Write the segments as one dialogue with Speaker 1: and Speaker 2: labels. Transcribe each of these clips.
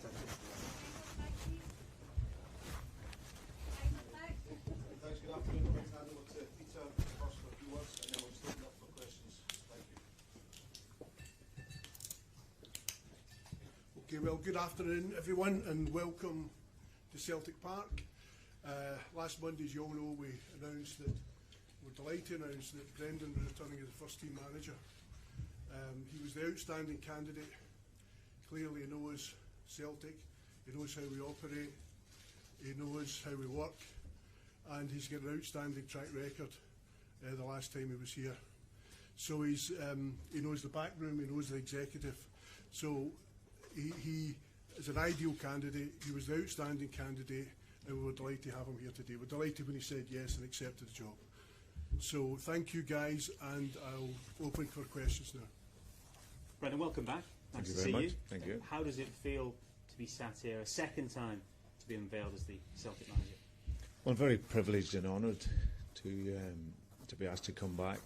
Speaker 1: Thanks, good afternoon. I'd like to hand over to Peter first for a few words, and then we'll just open up for questions. Thank you.
Speaker 2: Okay, well, good afternoon, everyone, and welcome to Celtic Park. Last Monday, as you all know, we're delighted to announce that Brendan was returning as the first team manager. He was the outstanding candidate. Clearly, he knows Celtic, he knows how we operate, he knows how we work, and he's got an outstanding track record the last time he was here. So he knows the back room, he knows the executive. So he is an ideal candidate. He was the outstanding candidate, and we were delighted to have him here today. We're delighted when he said yes and accepted the job. So thank you, guys, and I'll open for questions now.
Speaker 3: Brendan, welcome back.
Speaker 4: Thank
Speaker 3: Nice
Speaker 4: you
Speaker 3: to
Speaker 4: very
Speaker 3: see
Speaker 4: much.
Speaker 3: you.
Speaker 4: Thank you.
Speaker 3: How does it feel to be sat here a second time to be unveiled as the Celtic manager?
Speaker 4: Well, I'm very privileged and honoured to be asked to come back.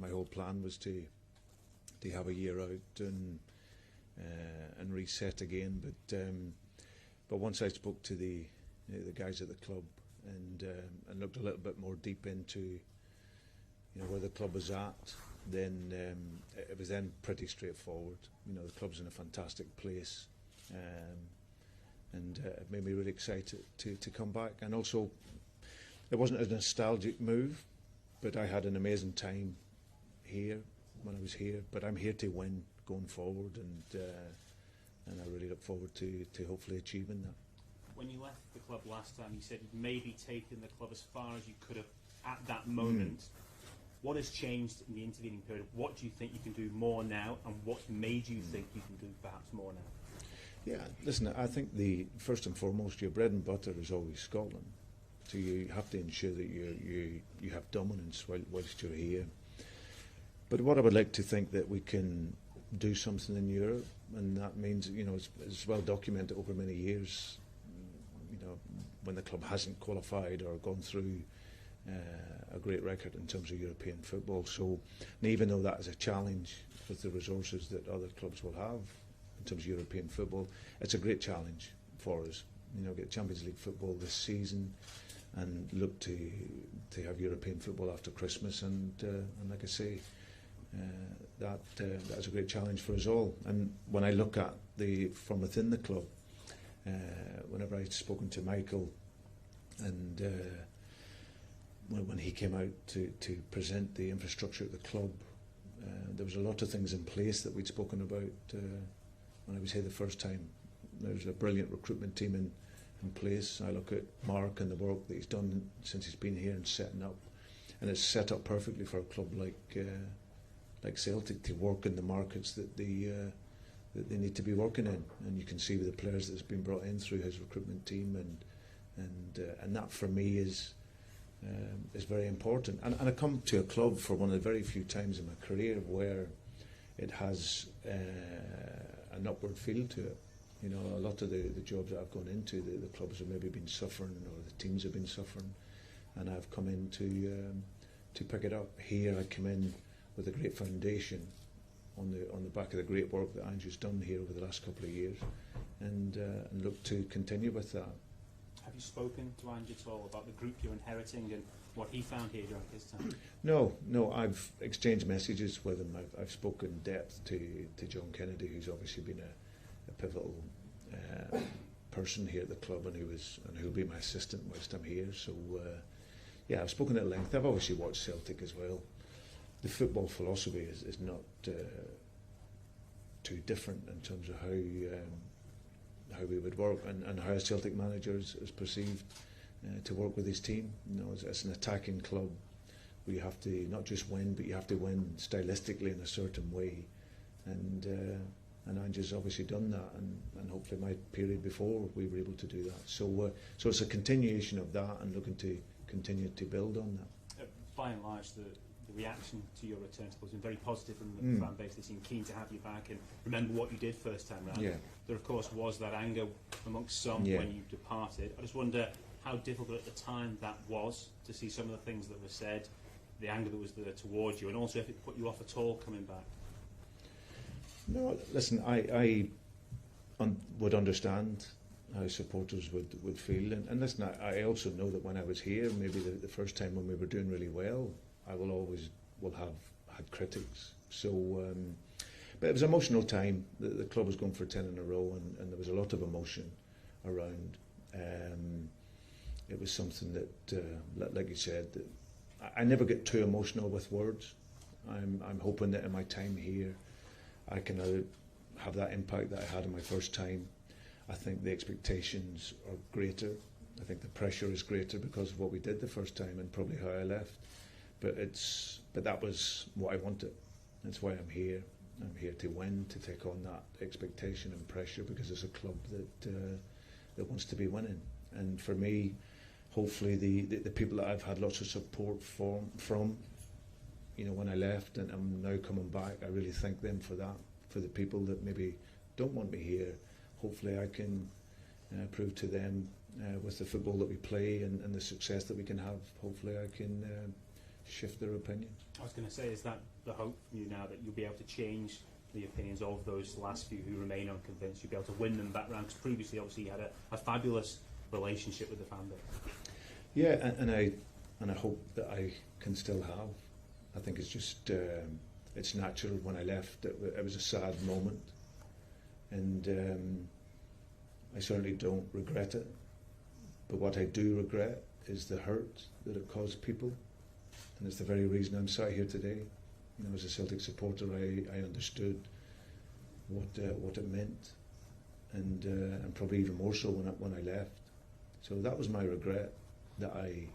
Speaker 4: My whole plan was to have a year out and reset again. But once I spoke to the guys at the club and looked a little bit more deep into where the club was at, then it was then pretty straightforward. The club's in a fantastic place, and it made me really excited to come back. And also, it wasn't a nostalgic move, but I had an amazing time here when I was here. But I'm here to win going forward, and I really look forward to hopefully achieving that.
Speaker 3: When you left the club last time, you said you'd maybe taken the club as far as you could have at that moment. What has changed in the intervening period? What do you think you can do more now, and what made you think you can do perhaps more now?
Speaker 4: Yeah, listen, I think first and foremost, your bread and butter is always Scotland. So you have to ensure that you have dominance whilst you're here. But what I would like to think that we can do something in Europe, and that means, it's well documented over many years, when the club hasn't qualified or gone through a great record in terms of European football. So, and even though that is a challenge with the resources that other clubs will have in terms of European football, it's a great challenge for us. Get Champions League football this season and look to have European football after Christmas. And like I say, that is a great challenge for us all. And when I look at from within the club, whenever I'd spoken to Michael and when he came out to present the infrastructure at the club, there was a lot of things in place that we'd spoken about when I was here the first time. There was a brilliant recruitment team in place. I look at Mark and the work that he's done since he's been here and setting up, and it's set up perfectly for a club like Celtic to work in the markets that they need to be working in. And you can see with the players that's been brought in through his recruitment team, and that for me is very important. And I come to a club for one of the very few times in my career where it has an upward feel to it. A lot of the jobs that I've gone into, the clubs have maybe been suffering, or the teams have been suffering, and I've come in to pick it up. Here I come in with a great foundation on the back of the great work that Andrew's done here over the last couple of years, and look to continue with that.
Speaker 3: Have you spoken to Andrew at all about the group you're inheriting and what he found here during his time?
Speaker 4: No, I've exchanged messages with him. I've spoken in depth to John Kennedy, who's obviously been a pivotal person here at the club, and who'll be my assistant whilst I'm here. So yeah, I've spoken at length. I've obviously watched Celtic as well. The football philosophy is not too different in terms of how we would work, and how a Celtic manager is perceived to work with his team. It's an attacking club where you have to not just win, but you have to win stylistically in a certain way, and Andrew's obviously done that, and hopefully my period before we were able to do that. So it's a continuation of that, and looking to continue to build on that.
Speaker 3: By and large, the reaction to your return to the club has been very positive from the fan base. They seem keen to have you back and remember what you did first time round.
Speaker 4: Yeah.
Speaker 3: There, of course, was that anger amongst some when you departed. I just wonder how difficult at the time that was to see some of the things that were said, the anger that was there towards you, and also if it put you off at all coming back.
Speaker 4: No, listen, would understand how supporters would feel. And listen, I also know that when I was here, maybe the first time when we were doing really well, I will have had critics. So, but it was an emotional time. The club was going for 10 in a row, and there was a lot of emotion around. It was something that, like you said, that I never get too emotional with words. I'm hoping that in my time here, I can have that impact that I had in my first time. I think the expectations are greater. I think the pressure is greater because of what we did the first time and probably how I left. But that was what I wanted. That's why I'm here. I'm here to win, to take on that expectation and pressure, because it's a club that wants to be winning. And for me, hopefully the people that I've had lots of support from, you know, when I left and I'm now coming back, I really thank them for that. For the people that maybe don't want me here, hopefully I can prove to them with the football that we play and the success that we can have, hopefully I can shift their opinion.
Speaker 3: I was going to say, is that the hope from you now, that you'll be able to change the opinions of those last few who remain unconvinced? You'll be able to win them back round, because previously obviously you had a fabulous relationship with the fan base.
Speaker 4: Yeah, and I hope that I can still have. I think it's just it's natural. When I left, it was a sad moment, and I certainly don't regret it. But what I do regret is the hurt that it caused people, and it's the very reason I'm sat here today. You know, as a Celtic supporter, I understood what it meant, and probably even more so when I left. So that was my regret, that I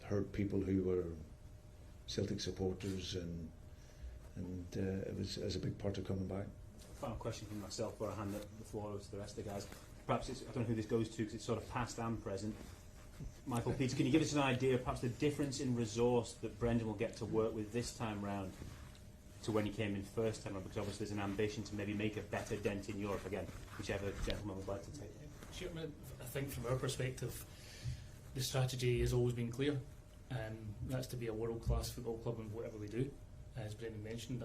Speaker 4: hurt people who were Celtic supporters, and it was a big part of coming back.
Speaker 3: Final question from myself before I hand the floor over to the rest of the guys. Perhaps I don't know who this goes to, because it's sort of past and present. Michael, Peter, can you give us an idea of perhaps the difference in resource that Brendan will get to work with this time round to when he came in first time round? Because obviously there's an ambition to maybe make a better dent in Europe again, whichever gentleman would like to take it.
Speaker 5: Sure, I think from our perspective, the strategy has always been clear. That's to be a world-class football club in whatever we do. As Brendan mentioned,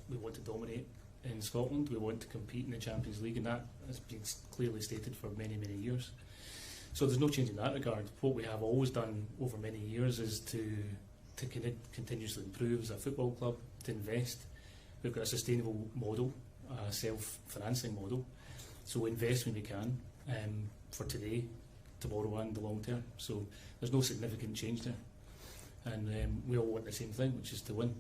Speaker 5: we want to dominate in Scotland, we want to compete in the Champions League, and that has been clearly stated for many, many years. So there's no change in that regard. What we have always done over many years is to continuously improve as a football club, to invest. We've got a sustainable model, a self-financing model, so we invest when we can, for today, tomorrow and the long term. So there's no significant change there, and we all want the same thing, which is to win.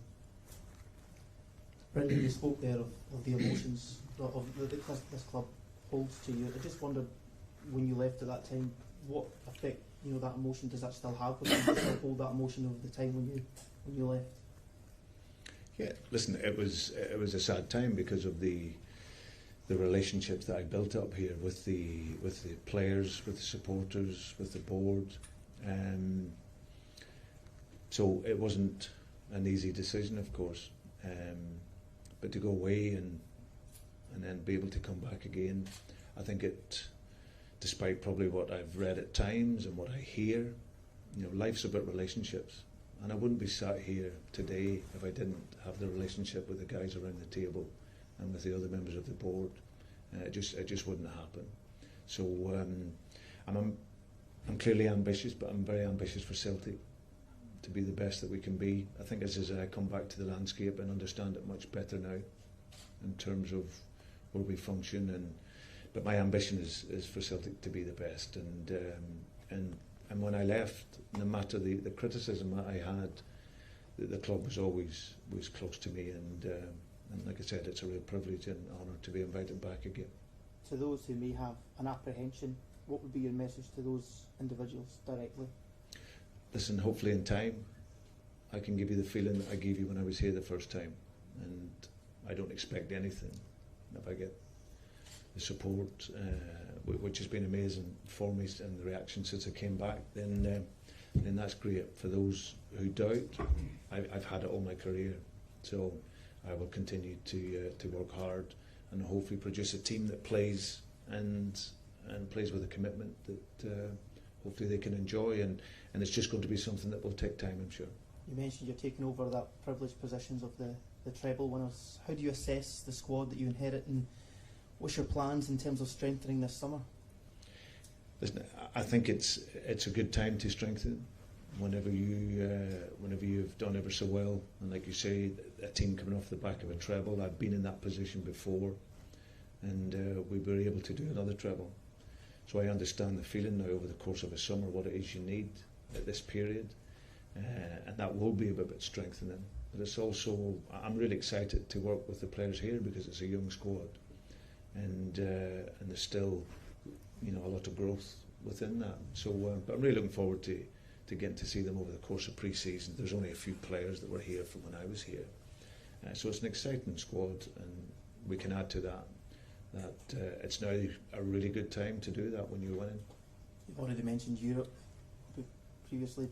Speaker 6: Brendan, you spoke there of the emotions of that this club holds to you. I just wondered, when you left at that time, what effect, you know, that emotion does that still have? Does it still hold that emotion of the time when you left?
Speaker 4: Yeah, listen, it was a sad time because of the relationships that I built up here with the players, with the supporters, with the board. So it wasn't an easy decision, of course. But to go away and then be able to come back again, I think despite probably what I've read at times and what I hear, you know, life's about relationships. And I wouldn't be sat here today if I didn't have the relationship with the guys around the table and with the other members of the board. It just wouldn't happen. So I'm clearly ambitious, but I'm very ambitious for Celtic to be the best that we can be. I think as I come back to the landscape and understand it much better now in terms of where we function, but my ambition is for Celtic to be the best, and when I left, no matter the criticism that I had, the club was always close to me, and like I said, it's a real privilege and honour to be invited back again.
Speaker 6: To those who may have an apprehension, what would be your message to those individuals directly?
Speaker 4: Listen, hopefully in time I can give you the feeling that I gave you when I was here the first time, and I don't expect anything. If I get the support, which has been amazing for me, and the reaction since I came back, then that's great. For those who doubt, I've had it all my career, so I will continue to work hard and hopefully produce a team that plays and plays with a commitment that hopefully they can enjoy, and it's just going to be something that will take time, I'm sure.
Speaker 6: You mentioned you're taking over that privileged positions of the treble winners. How do you assess the squad that you inherit, and What's your plans in terms of strengthening this summer?
Speaker 4: Listen, I think it's a good time to strengthen. Whenever you've done ever so well, and like you say, a team coming off the back of a treble. I've been in that position before, and we were able to do another treble. So I understand the feeling now over the course of a summer what it is you need at this period, and that will be a bit strengthening. But it's also, I'm really excited to work with the players here because it's a young squad, and there's still, a lot of growth within that. So, but I'm really looking forward to getting to see them over the course of pre-season. There's only a few players that were here from when I was here, so it's an exciting squad, and we can add to that. It's now a really good time to do that when you're winning.
Speaker 6: You've already mentioned Europe previously.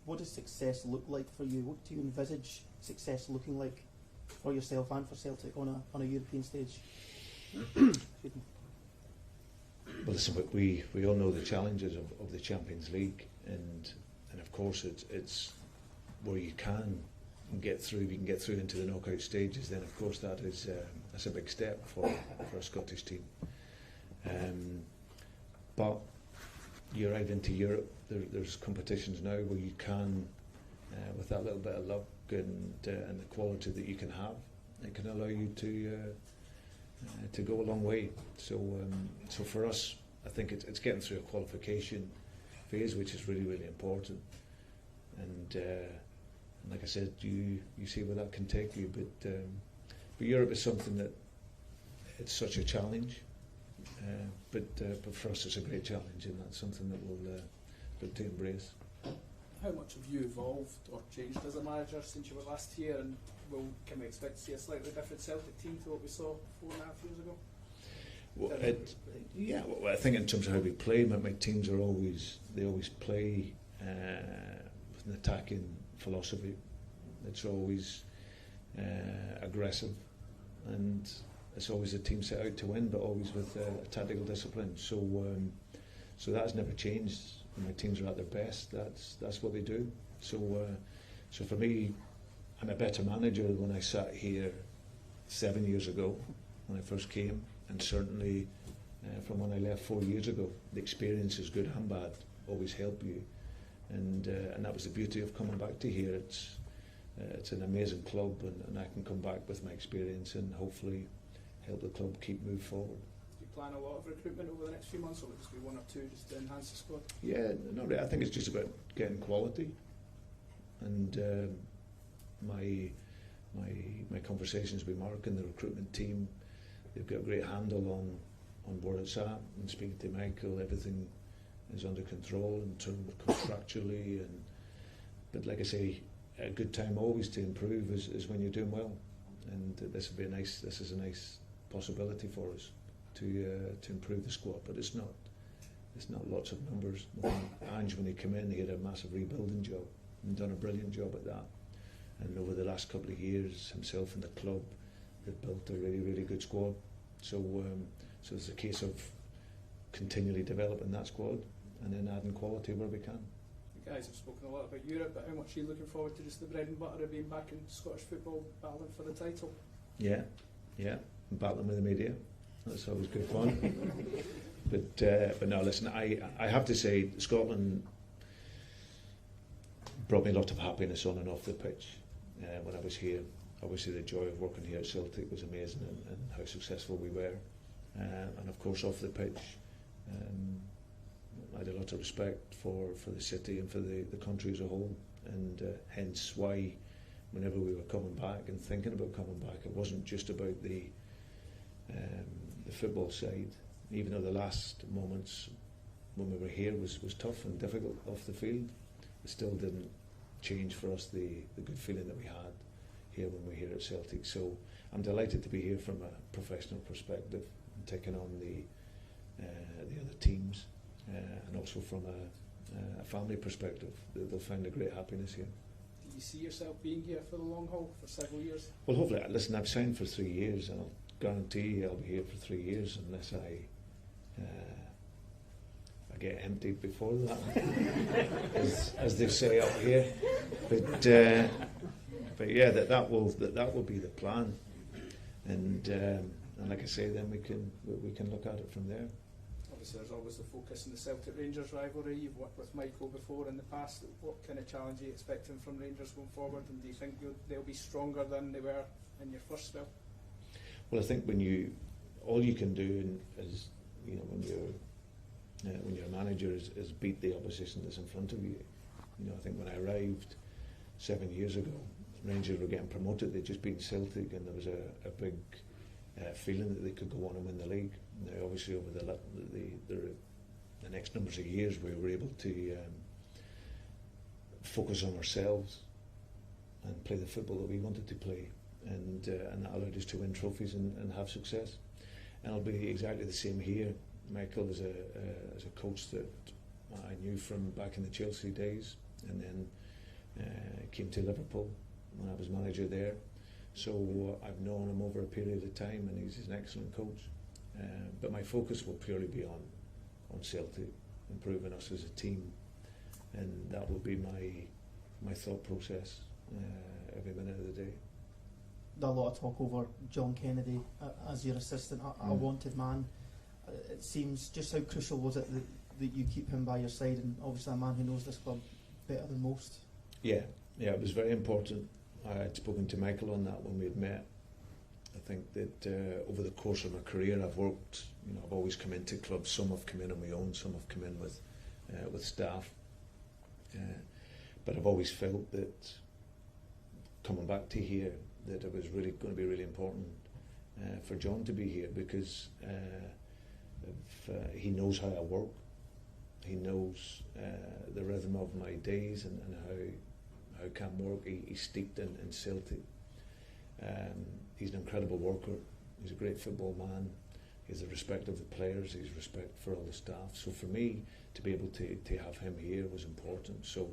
Speaker 6: What does success look like for you? What do you envisage success looking like for yourself and for Celtic on a European stage?
Speaker 4: Well, listen, we all know the challenges of the Champions League, and of course it's where you can get through. If you can get through into the knockout stages, then of course that's a big step for a Scottish team. But you're out into Europe. There's competitions now where you can, with that little bit of luck and the quality that you can have, it can allow you to go a long way. So for us, I think it's getting through a qualification phase, which is really, really important. And like I said, you see where that can take you. But Europe is something that it's such a challenge. But for us, it's a great challenge, and that's something that we'll look to embrace.
Speaker 7: How much have you evolved or changed as a manager since you were last here, and can we expect to see a slightly different Celtic team to what we saw 4.5 years ago?
Speaker 4: Well, I think in terms of how we play, my teams are always play with an attacking philosophy. It's always aggressive, and it's always a team set out to win, but always with a tactical discipline. So that's never changed. When my teams are at their best, that's what they do. So for me, I'm a better manager than when I sat here 7 years ago when I first came, and certainly from when I left 4 years ago. The experiences, good and bad, always help you, and that was the beauty of coming back to here. It's an amazing club, and I can come back with my experience and hopefully help the club keep move forward.
Speaker 7: Do you plan a lot of recruitment over the next few months, or will it just be one or two just to enhance the squad?
Speaker 4: Yeah, no, I think it's just about getting quality, and my conversations with Mark and the recruitment team, they've got a great handle on where it's at, and speaking to Michael, everything is under control in terms of contractually, but like I say, a good time always to improve is when you're doing well, and this is a nice possibility for us to improve the squad, but it's not lots of numbers. Ange, when he came in, he had a massive rebuilding job and done a brilliant job at that, and over the last couple of years, himself and the club, they've built a really, really good squad. So it's a case of continually developing that squad and then adding quality where we can.
Speaker 7: You guys have spoken a lot about Europe, but how much are you looking forward to just the bread and butter of being back in Scottish football, battling for the title?
Speaker 4: Yeah, battling with the media. That's always good fun. But no, listen, I have to say, Scotland brought me a lot of happiness on and off the pitch when I was here. Obviously, the joy of working here at Celtic was amazing, and how successful we were. And of course, off the pitch, I had a lot of respect for the city and for the country as a whole, and hence why whenever we were coming back and thinking about coming back, it wasn't just about the football side. Even though the last moments when we were here was tough and difficult off the field, it still didn't change for us the good feeling that we had here when we were here at Celtic. So I'm delighted to be here from a professional perspective and taking on the other teams, and also from a family perspective. They'll find a great happiness here.
Speaker 7: Do you see yourself being here for the long haul for several years?
Speaker 4: Well, hopefully. Listen, I've signed for 3 years, and I'll guarantee you I'll be here for 3 years unless I get emptied before that, as they say up here. But yeah, that will be the plan, and and like I say, then we can look at it from there.
Speaker 7: Obviously, there's always the focus on the Celtic Rangers rivalry. You've worked with Michael before in the past. What kind of challenge are you expecting from Rangers going forward, and do you think they'll be stronger than they were in your first spell?
Speaker 4: Well, I think all you can do is, you know, when you're a manager is beat the opposition that's in front of you. You know, I think when I arrived 7 years ago, Rangers were getting promoted. They'd just beaten Celtic, and there was a big feeling that they could go on and win the league. Now, obviously, over the next numbers of years, we were able to focus on ourselves and play the football that we wanted to play, and that allowed us to win trophies and have success. And it'll be exactly the same here. Michael is a coach that I knew from back in the Chelsea days, and then came to Liverpool when I was manager there. So I've known him over a period of time, and he's an excellent coach. But my focus will purely be on Celtic, improving us as a team, and that will be my thought process every minute of the day.
Speaker 6: A lot of talk over John Kennedy as your assistant, a wanted man. It seems, just how crucial was it that you keep him by your side, and obviously a man who knows this club better than most? Yeah,
Speaker 4: it was very important. I had spoken to Michael on that when we had met. I think that over the course of my career, I've worked. You know, I've always come into clubs. Some have come in on my own. Some have come in with staff. But I've always felt that coming back to here, that it was really going to be really important for John to be here, because he knows how I work. He knows the rhythm of my days and how I can work. He's steeped in Celtic. He's an incredible worker. He's a great football man. He has the respect of the players. He has respect for all the staff. So for me to be able to have him here was important. So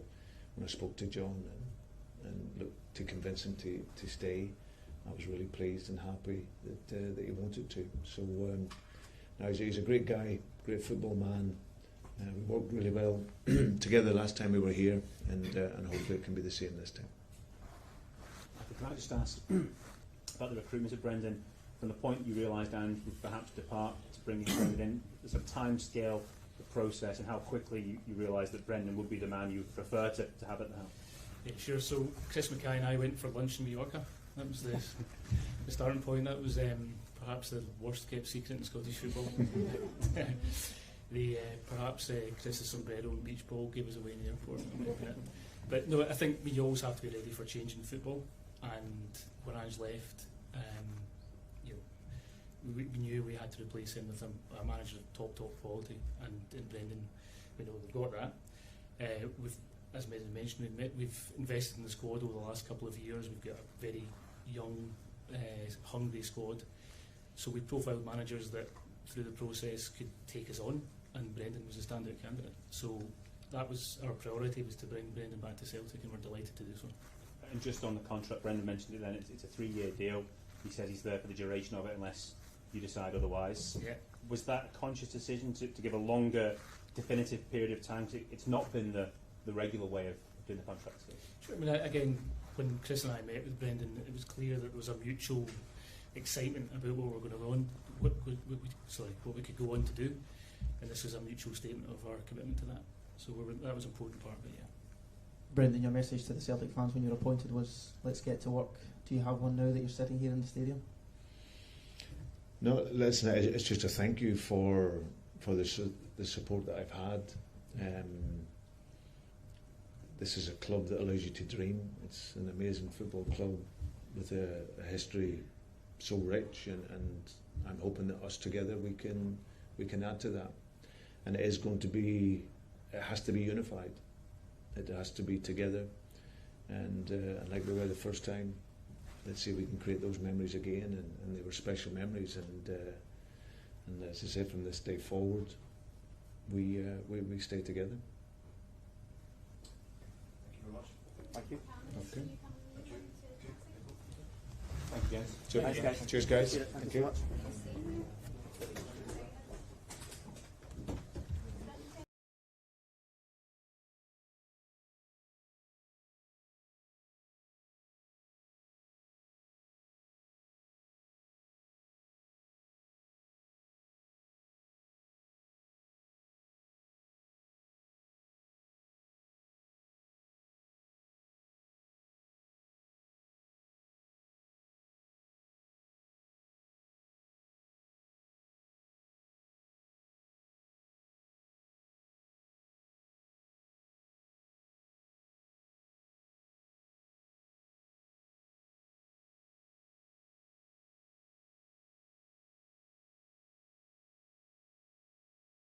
Speaker 4: when I spoke to John and looked to convince him to stay, I was really pleased and happy that he wanted to. So now he's a great guy, great football man. We worked really well together last time we were here, and hopefully it can be the same this time.
Speaker 3: Can I just ask about the recruitment of Brendan? From the point you realised Ange would perhaps depart to bring Brendan in, the sort of time scale, the process, and how quickly you realised that Brendan would be the man you would prefer to have at the helm?
Speaker 5: Yeah, sure. So Chris Mackay and I went for lunch in Mallorca. That was the starting point. That was perhaps the worst kept secret in Scottish football. Perhaps Chris's sombrero and beach ball gave us away in the airport. But no, I think we always have to be ready for change in football. And when Ange left, we knew we had to replace him with a manager of top quality, and in Brendan, we know we've got that. As Brendan mentioned, we've invested in the squad over the last couple of years. We've got a very young, hungry squad. So we profiled managers that through the process could take us on, and Brendan was a standout candidate. So that was our priority, was to bring Brendan back to Celtic, and we're delighted to do so.
Speaker 3: And just on the contract, Brendan mentioned it then, it's a 3-year deal. He says he's there for the duration of it unless you decide otherwise.
Speaker 5: Yeah.
Speaker 3: Was that a conscious decision to give a longer, definitive period of time? It's not been the regular way of doing the contract.
Speaker 5: Sure. I mean, again, when Chris and I met with Brendan, it was clear that there was a mutual excitement about what we were going on, what we could go on to do, and this was a mutual statement of our commitment to that. So that was an important part of it. Yeah.
Speaker 6: Brendan, your message to the Celtic fans when you were appointed was, let's get to work. Do you have one now that you're sitting here in the stadium?
Speaker 4: No, listen, it's just a thank you for the support that I've had. This is a club that allows you to dream. It's an amazing football club with a history so rich, and I'm hoping that us together we can add to that. And it has to be unified. It has to be together, and like we were the first time, let's see if we can create those memories again, and they were special memories, and as I said, from this day forward, we stay together.
Speaker 1: Thank you very much.
Speaker 3: Thank you.
Speaker 4: Okay.
Speaker 3: Thank you, guys.
Speaker 4: Cheers, guys.
Speaker 6: Thank you so much.